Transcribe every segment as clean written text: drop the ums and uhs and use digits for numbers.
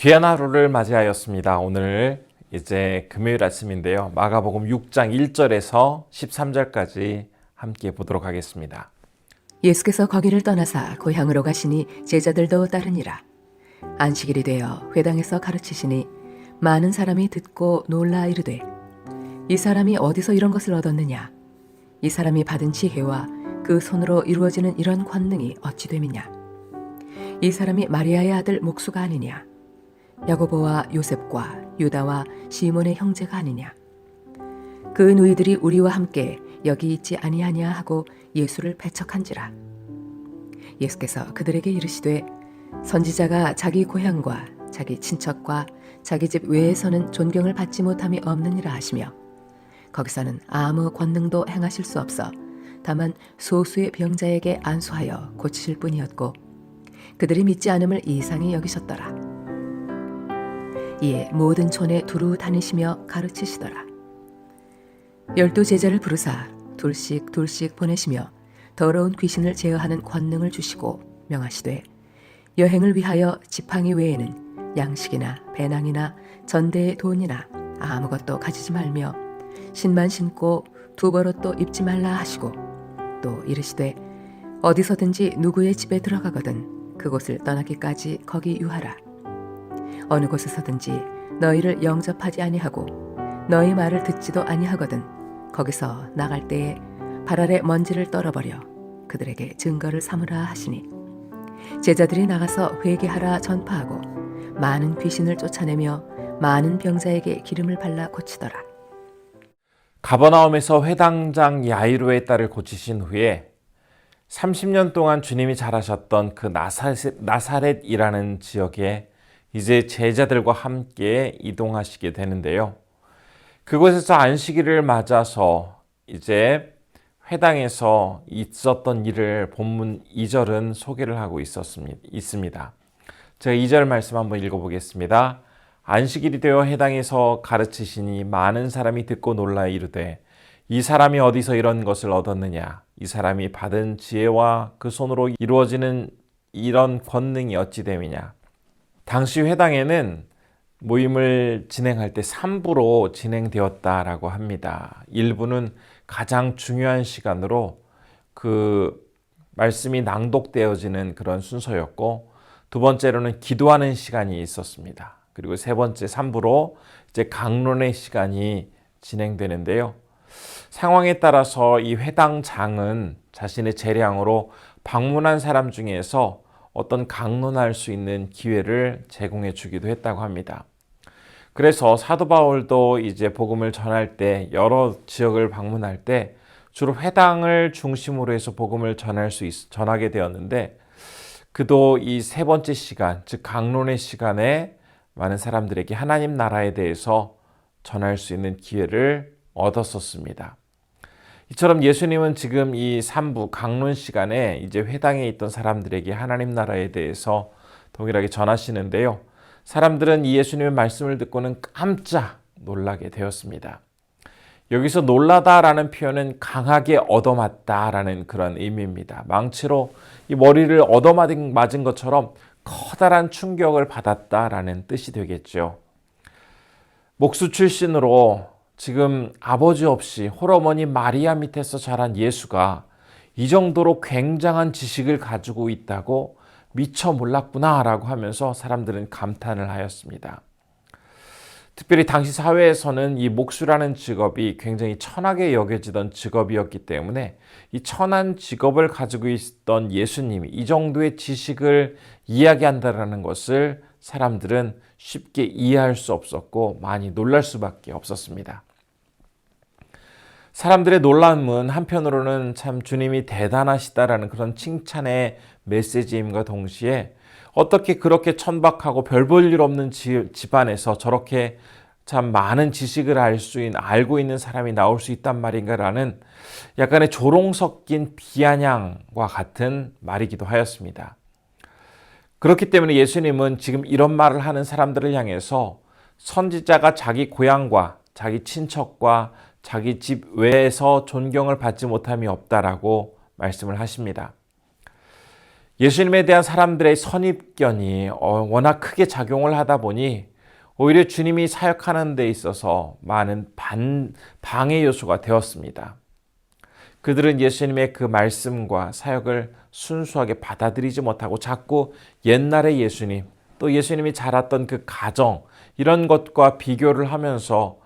귀한 하루를 맞이하였습니다. 오늘 이제 금요일 아침인데요. 마가복음 6장 1절에서 13절까지 함께 보도록 하겠습니다. 예수께서 거기를 떠나사 고향으로 가시니 제자들도 따르니라. 안식일이 되어 회당에서 가르치시니 많은 사람이 듣고 놀라 이르되 이 사람이 어디서 이런 것을 얻었느냐? 이 사람이 받은 지혜와 그 손으로 이루어지는 이런 권능이 어찌 됨이냐? 이 사람이 마리아의 아들 목수가 아니냐? 야고보와 요셉과 유다와 시몬의 형제가 아니냐? 그 누이들이 우리와 함께 여기 있지 아니하냐 하고 예수를 배척한지라. 예수께서 그들에게 이르시되 선지자가 자기 고향과 자기 친척과 자기 집 외에서는 존경을 받지 못함이 없느니라 하시며 거기서는 아무 권능도 행하실 수 없어 다만 소수의 병자에게 안수하여 고치실 뿐이었고 그들이 믿지 않음을 이상히 여기셨더라. 이에 모든 촌에 두루 다니시며 가르치시더라. 12 제자를 부르사 둘씩 보내시며 더러운 귀신을 제어하는 권능을 주시고 명하시되 여행을 위하여 지팡이 외에는 양식이나 배낭이나 전대의 돈이나 아무것도 가지지 말며 신만 신고 두 벌옷도 입지 말라 하시고 또 이르시되 어디서든지 누구의 집에 들어가거든 그곳을 떠나기까지 거기 유하라. 어느 곳에서든지 너희를 영접하지 아니하고 너희 말을 듣지도 아니하거든 거기서 나갈 때에 발 아래 먼지를 떨어버려 그들에게 증거를 삼으라 하시니 제자들이 나가서 회개하라 전파하고 많은 귀신을 쫓아내며 많은 병자에게 기름을 발라 고치더라. 가버나움에서 회당장 야이로의 딸을 고치신 후에 30년 동안 주님이 잘하셨던 그 나사렛이라는 지역에 이제 제자들과 함께 이동하시게 되는데요. 그곳에서 안식일을 맞아서 이제 회당에서 있었던 일을 본문 2절은 소개를 하고 있습니다. 제가 2절 말씀 한번 읽어보겠습니다. 안식일이 되어 회당에서 가르치시니 많은 사람이 듣고 놀라 이르되 이 사람이 어디서 이런 것을 얻었느냐? 이 사람이 받은 지혜와 그 손으로 이루어지는 이런 권능이 어찌 됨이냐? 당시 회당에는 모임을 진행할 때 3부로 진행되었다라고 합니다. 1부는 가장 중요한 시간으로 그 말씀이 낭독되어지는 그런 순서였고 두 번째로는 기도하는 시간이 있었습니다. 그리고 세 번째 3부로 이제 강론의 시간이 진행되는데요. 상황에 따라서 이 회당장은 자신의 재량으로 방문한 사람 중에서 어떤 강론할 수 있는 기회를 제공해 주기도 했다고 합니다. 그래서 사도 바울도 이제 복음을 전할 때 여러 지역을 방문할 때 주로 회당을 중심으로 해서 복음을 전하게 되었는데 그도 이 세 번째 시간, 즉 강론의 시간에 많은 사람들에게 하나님 나라에 대해서 전할 수 있는 기회를 얻었었습니다. 이처럼 예수님은 지금 이 3부 강론 시간에 이제 회당에 있던 사람들에게 하나님 나라에 대해서 동일하게 전하시는데요. 사람들은 이 예수님의 말씀을 듣고는 깜짝 놀라게 되었습니다. 여기서 놀라다라는 표현은 강하게 얻어맞다라는 그런 의미입니다. 망치로 이 머리를 얻어맞은 것처럼 커다란 충격을 받았다라는 뜻이 되겠죠. 목수 출신으로 지금 아버지 없이 홀어머니 마리아 밑에서 자란 예수가 이 정도로 굉장한 지식을 가지고 있다고 미처 몰랐구나라고 하면서 사람들은 감탄을 하였습니다. 특별히 당시 사회에서는 이 목수라는 직업이 굉장히 천하게 여겨지던 직업이었기 때문에 이 천한 직업을 가지고 있던 예수님이 이 정도의 지식을 이야기한다는 것을 사람들은 쉽게 이해할 수 없었고 많이 놀랄 수밖에 없었습니다. 사람들의 놀람은 한편으로는 참 주님이 대단하시다라는 그런 칭찬의 메시지임과 동시에 어떻게 그렇게 천박하고 별 볼 일 없는 집안에서 저렇게 참 많은 지식을 알고 있는 사람이 나올 수 있단 말인가라는 약간의 조롱 섞인 비아냥과 같은 말이기도 하였습니다. 그렇기 때문에 예수님은 지금 이런 말을 하는 사람들을 향해서 선지자가 자기 고향과 자기 친척과 자기 집 외에서 존경을 받지 못함이 없다라고 말씀을 하십니다. 예수님에 대한 사람들의 선입견이 워낙 크게 작용을 하다 보니 오히려 주님이 사역하는 데 있어서 많은 방해 요소가 되었습니다. 그들은 예수님의 그 말씀과 사역을 순수하게 받아들이지 못하고 자꾸 옛날의 예수님, 또 예수님이 자랐던 그 가정, 이런 것과 비교를 하면서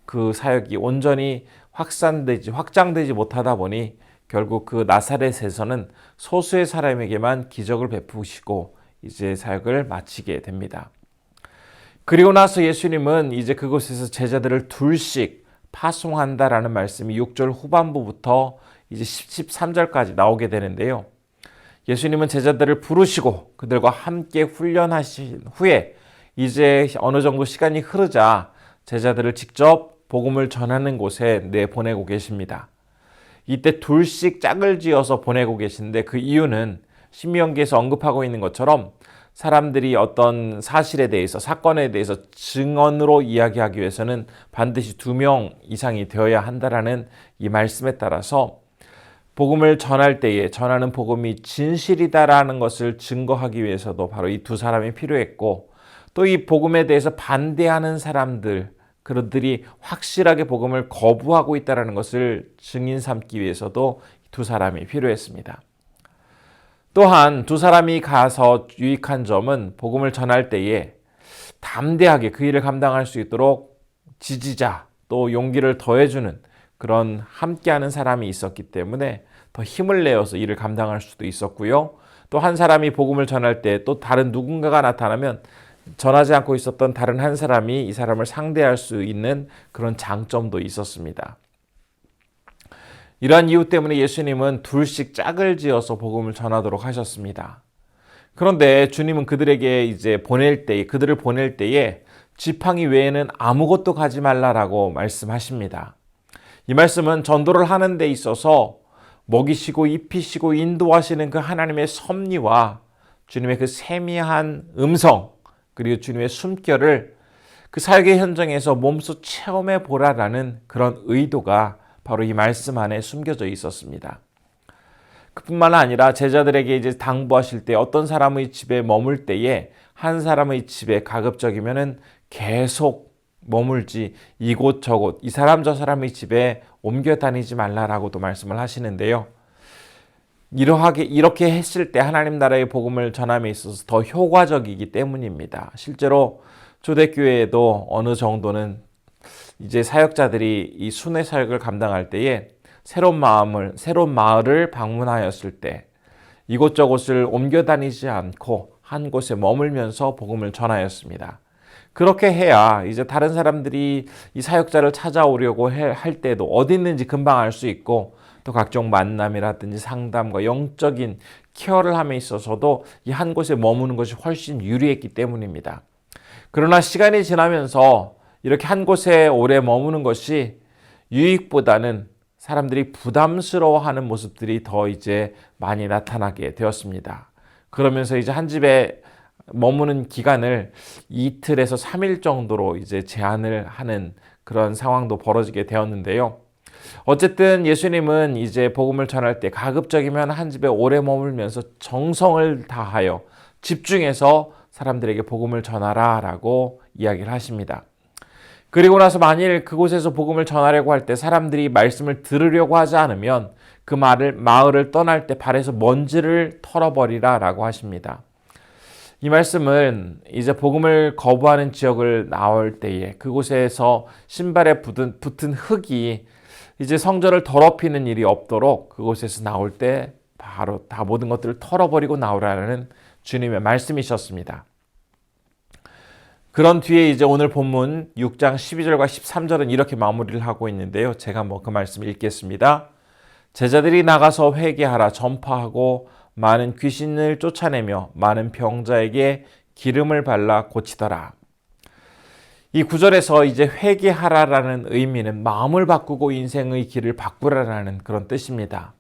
그 사역이 온전히 확장되지 못하다 보니 결국 그 나사렛에서는 소수의 사람에게만 기적을 베푸시고 이제 사역을 마치게 됩니다. 그리고 나서 예수님은 이제 그곳에서 제자들을 둘씩 파송한다라는 말씀이 6절 후반부부터 이제 13절까지 나오게 되는데요. 예수님은 제자들을 부르시고 그들과 함께 훈련하신 후에 이제 어느 정도 시간이 흐르자 제자들을 직접 복음을 전하는 곳에 내보내고 계십니다. 이때 둘씩 짝을 지어서 보내고 계신데 그 이유는 신명기에서 언급하고 있는 것처럼 사람들이 어떤 사실에 대해서, 사건에 대해서 증언으로 이야기하기 위해서는 반드시 2명 이상이 되어야 한다라는 이 말씀에 따라서 복음을 전할 때에 전하는 복음이 진실이다라는 것을 증거하기 위해서도 바로 이 2사람이 필요했고, 또 이 복음에 대해서 반대하는 사람들, 그들이 확실하게 복음을 거부하고 있다는 것을 증인 삼기 위해서도 2사람이 필요했습니다. 또한 2사람이 가서 유익한 점은 복음을 전할 때에 담대하게 그 일을 감당할 수 있도록 지지자, 또 용기를 더해주는 그런 함께하는 사람이 있었기 때문에 더 힘을 내어서 일을 감당할 수도 있었고요. 또 한 사람이 복음을 전할 때 또 다른 누군가가 나타나면 전하지 않고 있었던 다른 한 사람이 이 사람을 상대할 수 있는 그런 장점도 있었습니다. 이러한 이유 때문에 예수님은 둘씩 짝을 지어서 복음을 전하도록 하셨습니다. 그런데 주님은 그들에게 이제 그들을 보낼 때에 지팡이 외에는 아무것도 가지 말라라고 말씀하십니다. 이 말씀은 전도를 하는 데 있어서 먹이시고 입히시고 인도하시는 그 하나님의 섭리와 주님의 그 세미한 음성, 그리고 주님의 숨결을 그 사역의 현장에서 몸소 체험해 보라라는 그런 의도가 바로 이 말씀 안에 숨겨져 있었습니다. 그뿐만 아니라 제자들에게 이제 당부하실 때 어떤 사람의 집에 머물 때에 한 사람의 집에 가급적이면은 계속 머물지 이곳저곳 이 사람 저 사람의 집에 옮겨 다니지 말라라고도 말씀을 하시는데요. 이렇게 했을 때 하나님 나라의 복음을 전함에 있어서 더 효과적이기 때문입니다. 실제로 초대교회에도 어느 정도는 이제 사역자들이 이 순회 사역을 감당할 때에 새로운 마을을 방문하였을 때 이곳저곳을 옮겨 다니지 않고 한 곳에 머물면서 복음을 전하였습니다. 그렇게 해야 이제 다른 사람들이 이 사역자를 찾아오려고 할 때도 어디 있는지 금방 알 수 있고, 또 각종 만남이라든지 상담과 영적인 케어를 함에 있어서도 이 한 곳에 머무는 것이 훨씬 유리했기 때문입니다. 그러나 시간이 지나면서 이렇게 한 곳에 오래 머무는 것이 유익보다는 사람들이 부담스러워하는 모습들이 더 이제 많이 나타나게 되었습니다. 그러면서 이제 한 집에 머무는 기간을 이틀에서 3일 정도로 이제 제한을 하는 그런 상황도 벌어지게 되었는데요. 어쨌든 예수님은 이제 복음을 전할 때 가급적이면 한 집에 오래 머물면서 정성을 다하여 집중해서 사람들에게 복음을 전하라라고 이야기를 하십니다. 그리고 나서 만일 그곳에서 복음을 전하려고 할 때 사람들이 말씀을 들으려고 하지 않으면 그 마을을 떠날 때 발에서 먼지를 털어버리라라고 하십니다. 이 말씀은 이제 복음을 거부하는 지역을 나올 때에 그곳에서 신발에 붙은 흙이 이제 성전을 더럽히는 일이 없도록 그곳에서 나올 때 바로 다 모든 것들을 털어버리고 나오라는 주님의 말씀이셨습니다. 그런 뒤에 이제 오늘 본문 6장 12절과 13절은 이렇게 마무리를 하고 있는데요. 제가 그 말씀을 읽겠습니다. 제자들이 나가서 회개하라 전파하고 많은 귀신을 쫓아내며 많은 병자에게 기름을 발라 고치더라. 이 구절에서 이제 회개하라라는 의미는 마음을 바꾸고 인생의 길을 바꾸라라는 그런 뜻입니다.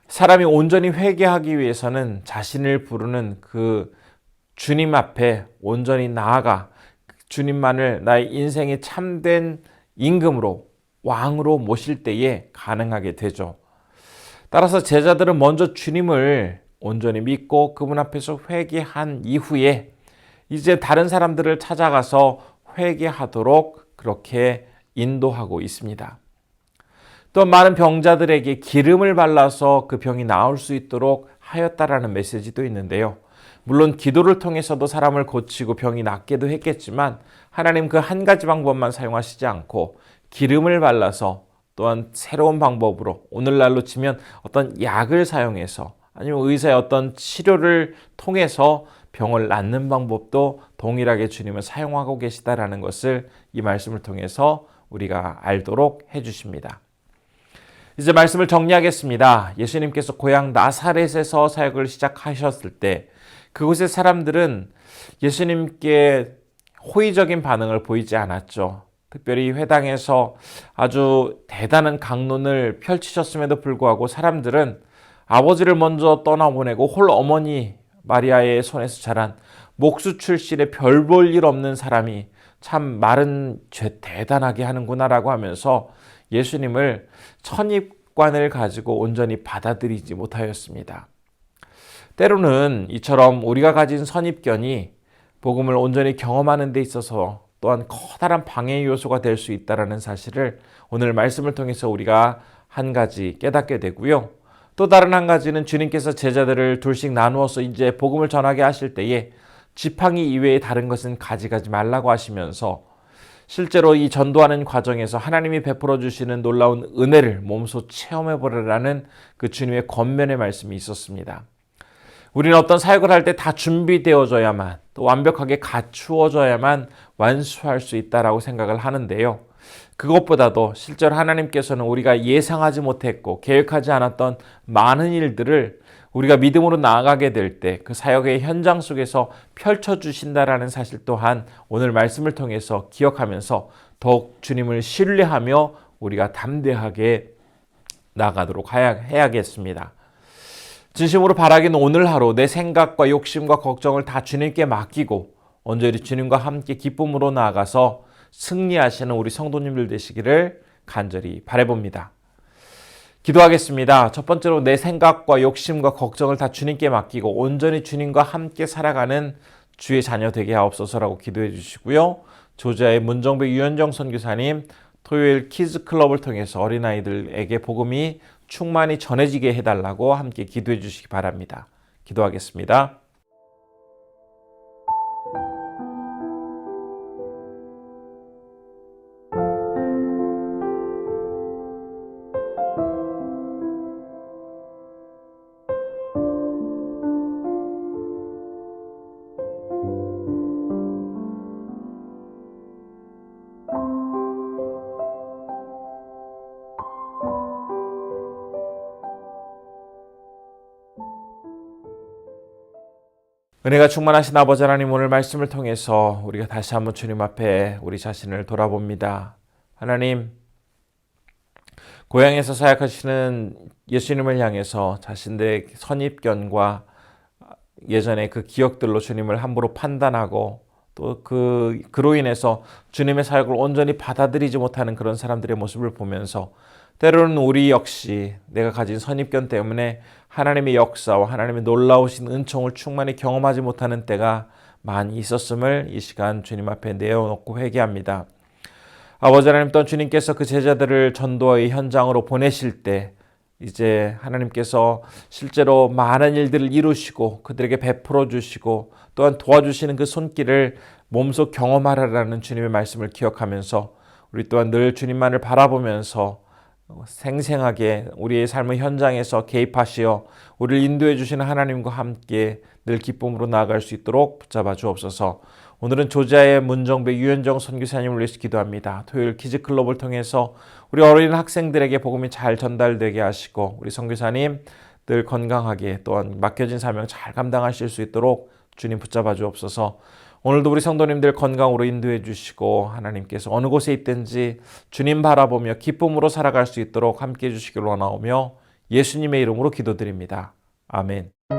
사람이 온전히 회개하기 위해서는 자신을 부르는 그 주님 앞에 온전히 나아가 주님만을 나의 인생의 참된 임금으로 왕으로 모실 때에 가능하게 되죠. 따라서 제자들은 먼저 주님을 온전히 믿고 그분 앞에서 회개한 이후에 이제 다른 사람들을 찾아가서 회개하도록 그렇게 인도하고 있습니다. 또 많은 병자들에게 기름을 발라서 그 병이 나을 수 있도록 하였다라는 메시지도 있는데요. 물론 기도를 통해서도 사람을 고치고 병이 낫게도 했겠지만 하나님 그 한 가지 방법만 사용하시지 않고 기름을 발라서 또한 새로운 방법으로 오늘날로 치면 어떤 약을 사용해서 아니면 의사의 어떤 치료를 통해서 병을 낫는 방법도 동일하게 주님은 사용하고 계시다라는 것을 이 말씀을 통해서 우리가 알도록 해주십니다. 이제 말씀을 정리하겠습니다. 예수님께서 고향 나사렛에서 사역을 시작하셨을 때 그곳의 사람들은 예수님께 호의적인 반응을 보이지 않았죠. 특별히 회당에서 아주 대단한 강론을 펼치셨음에도 불구하고 사람들은 아버지를 먼저 떠나보내고 홀 어머니 마리아의 손에서 자란 목수 출신의 별 볼 일 없는 사람이 참 말은 대단하게 하는구나라고 하면서 예수님을 선입관을 가지고 온전히 받아들이지 못하였습니다. 때로는 이처럼 우리가 가진 선입견이 복음을 온전히 경험하는 데 있어서 또한 커다란 방해 요소가 될 수 있다는 사실을 오늘 말씀을 통해서 우리가 한 가지 깨닫게 되고요. 또 다른 한 가지는 주님께서 제자들을 둘씩 나누어서 이제 복음을 전하게 하실 때에 지팡이 이외에 다른 것은 가져가지 말라고 하시면서 실제로 이 전도하는 과정에서 하나님이 베풀어 주시는 놀라운 은혜를 몸소 체험해 보라라는 그 주님의 권면의 말씀이 있었습니다. 우리는 어떤 사역을 할 때 다 준비되어져야만 또 완벽하게 갖추어져야만 완수할 수 있다라고 생각을 하는데요. 그것보다도 실제로 하나님께서는 우리가 예상하지 못했고 계획하지 않았던 많은 일들을 우리가 믿음으로 나아가게 될 때 그 사역의 현장 속에서 펼쳐주신다라는 사실 또한 오늘 말씀을 통해서 기억하면서 더욱 주님을 신뢰하며 우리가 담대하게 나아가도록 해야겠습니다. 진심으로 바라기는 오늘 하루 내 생각과 욕심과 걱정을 다 주님께 맡기고 온전히 주님과 함께 기쁨으로 나아가서 승리하시는 우리 성도님들 되시기를 간절히 바라봅니다. 기도하겠습니다. 첫 번째로 내 생각과 욕심과 걱정을 다 주님께 맡기고 온전히 주님과 함께 살아가는 주의 자녀 되게 하옵소서라고 기도해 주시고요. 조지아의 문정배 유현정 선교사님 토요일 키즈클럽을 통해서 어린아이들에게 복음이 충만히 전해지게 해달라고 함께 기도해 주시기 바랍니다. 기도하겠습니다. 은혜가 충만하신 아버지 하나님, 오늘 말씀을 통해서 우리가 다시 한번 주님 앞에 우리 자신을 돌아봅니다. 하나님, 고향에서 사역하시는 예수님을 향해서 자신들의 선입견과 예전의 그 기억들로 주님을 함부로 판단하고 또 그로 인해서 주님의 사역을 온전히 받아들이지 못하는 그런 사람들의 모습을 보면서 때로는 우리 역시 내가 가진 선입견 때문에 하나님의 역사와 하나님의 놀라우신 은총을 충만히 경험하지 못하는 때가 많이 있었음을 이 시간 주님 앞에 내어놓고 회개합니다. 아버지 하나님, 또한 주님께서 그 제자들을 전도의 현장으로 보내실 때 이제 하나님께서 실제로 많은 일들을 이루시고 그들에게 베풀어 주시고 또한 도와주시는 그 손길을 몸소 경험하라라는 주님의 말씀을 기억하면서 우리 또한 늘 주님만을 바라보면서 생생하게 우리의 삶의 현장에서 개입하시어 우리를 인도해 주시는 하나님과 함께 늘 기쁨으로 나아갈 수 있도록 붙잡아 주옵소서. 오늘은 조지아의 문정배 유현정 선교사님을 위해서 기도합니다. 토요일 키즈클럽을 통해서 우리 어린 학생들에게 복음이 잘 전달되게 하시고 우리 선교사님 늘 건강하게 또한 맡겨진 사명 잘 감당하실 수 있도록 주님 붙잡아 주옵소서. 오늘도 우리 성도님들 건강으로 인도해 주시고 하나님께서 어느 곳에 있든지 주님 바라보며 기쁨으로 살아갈 수 있도록 함께해 주시길 원하오며 예수님의 이름으로 기도드립니다. 아멘.